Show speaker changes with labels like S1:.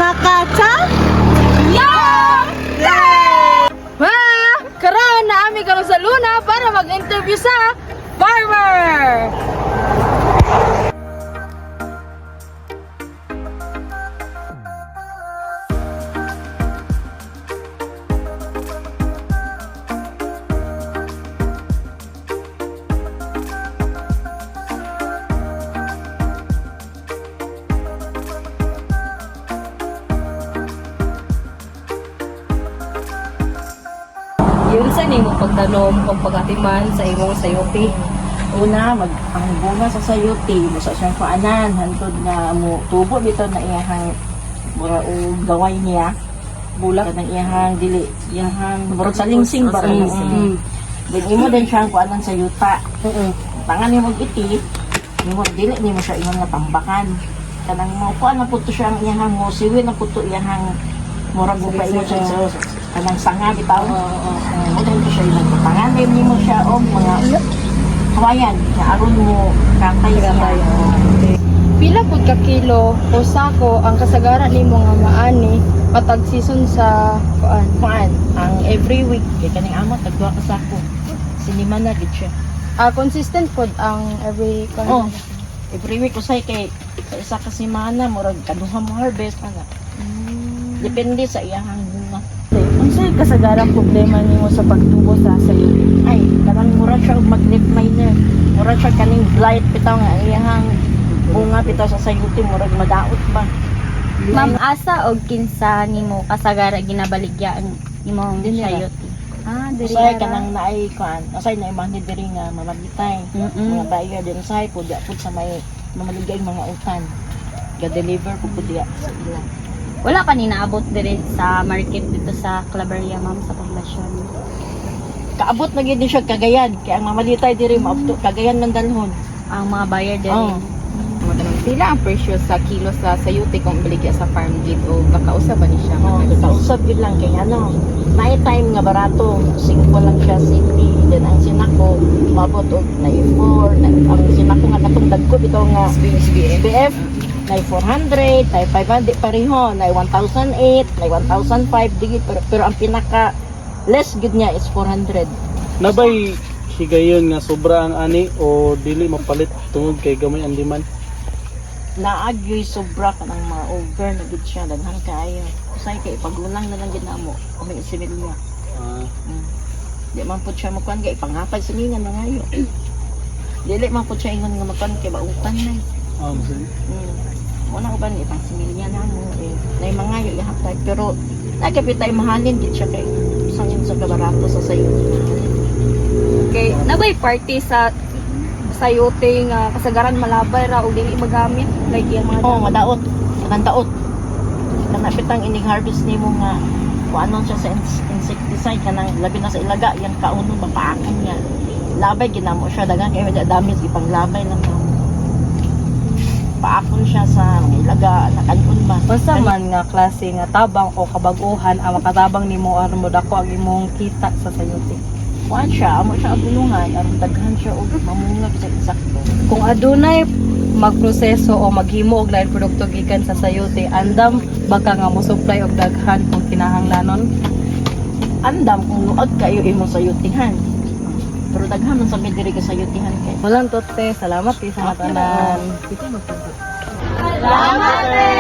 S1: mga kata?
S2: Karon na ami karon sa Luna para mag-interview sa farmer. Yun sa nimo pagtanom kung pagatiman sa imong sayote.
S1: Una, ang bunga sa sayuti, basta siyang paanan, hantod na mo tubo dito na iyahang mura o gaway niya. Bulak ng iyahang dili, iyahang mura sa lingsing ba? Then imo din siyang paanan sa yuta. Tangan nimo iti, nimo dili nimo siya imong nga tambakan. Kanang mo kuan na puto siyang iyahang mo siwin na puto iyahang mura buka imo siya sa kanang sanga bitaw. Mo din siya imong tangan din nimo siya og mga kawayan na aron mo katay siya.
S2: Pila pud ka kilo o sako ang kasagaran nimo nga maani matag season sa kuan?
S1: Ang every week kay kaning amo tagduha ka sako. Sinima na gid siya.
S2: Consistent pud ang every
S1: Oh. Every week usay kay sa isa ka semana murag kaduha mo harvest ana. Depende sa iyang bunga.
S2: Unsay kasagaran problema nimo sa pagtubo sa sayote?
S1: Ay, kanang mura siya og mag-leaf miner. Mura siya kaning blight bitaw nga iyang bunga bitaw sa sayuti murag madaot ba.
S3: Ma'am, asa og kinsa nimo kasagara ginabaligyan imong
S1: Dinira.
S3: sayote? Diri
S1: Usay
S3: ara.
S1: kanang naay kuan, usay na imong diri nga mamagitay. Mga buyer din usay pud pud sa may mamaligay mga utan. Ga-deliver po pud diya sa ila.
S3: Wala pa ni naabot diri sa market dito sa Claveria, ma'am, sa poblasyon.
S1: Kaabot na gid ni siya Cagayan, kaya ang mamalitay diri maabot Cagayan man dalhon.
S3: Ang mga buyer diri.
S1: Oh.
S4: Pila ang presyo sa kilo sa sayote kung baligya sa farm gate o kakausap ba ni siya?
S1: Oh, kausap gid lang kay ano. May time nga barato, 5 lang siya city, then ang sinako maabot og 94, ang sinako nga katong dagko bitaw nga SBF na 400, na 500 pareho, na 1,008, na 1,005 digit pero ang pinaka less gid niya is 400.
S5: Nabay higayon nga sobra ang ani o dili mapalit tungod kay gamay ang demand.
S1: Naagyoy sobra ka ng mga over na gid siya daghan kaayo. Usay kay pagulang na lang gid namo, kami isimil niya. Di man pud siya makuan kay panghapad siningan na ngayo. Dili man pud siya ingon nga makuan kay bautan na. Una ko ba ni pang simil niya namo nay mga yo ihatag pero nagapit tay mahalin gid siya kay sangin sa kabarato sa sayo.
S2: Okay, nabay party sa sayote nga kasagaran malabay ra o dili magamit like yung mga
S1: Oh, madaot. Kanang daot. Kana pitang ining harvest nimo nga kuanon siya sa insecticide kanang labi na sa ilaga yang kauno mapaakan niya. Labay ginamo siya dagan kay medyo dami ipang labay lang daw. Paakon siya sa mga ilaga nakanon ba.
S2: basta man nga klase nga tabang o kabag-ohan ang makatabang nimo aron mo dako ang imong kita sa sayote.
S1: Kuan siya, amo siya abulungan, aron daghan siya og mamungag sa insakto.
S2: Kung adunay magproseso o maghimo og lain produkto gikan sa sayote, andam baka nga mo supply og daghan kung kinahanglanon.
S1: Andam kung nuod kayo imo sa yutihan. Pero daghan man sa diri ka sa yutihan kay.
S2: Walang tote, salamat kay sa
S1: Okay.
S2: tanan.
S1: Salamat.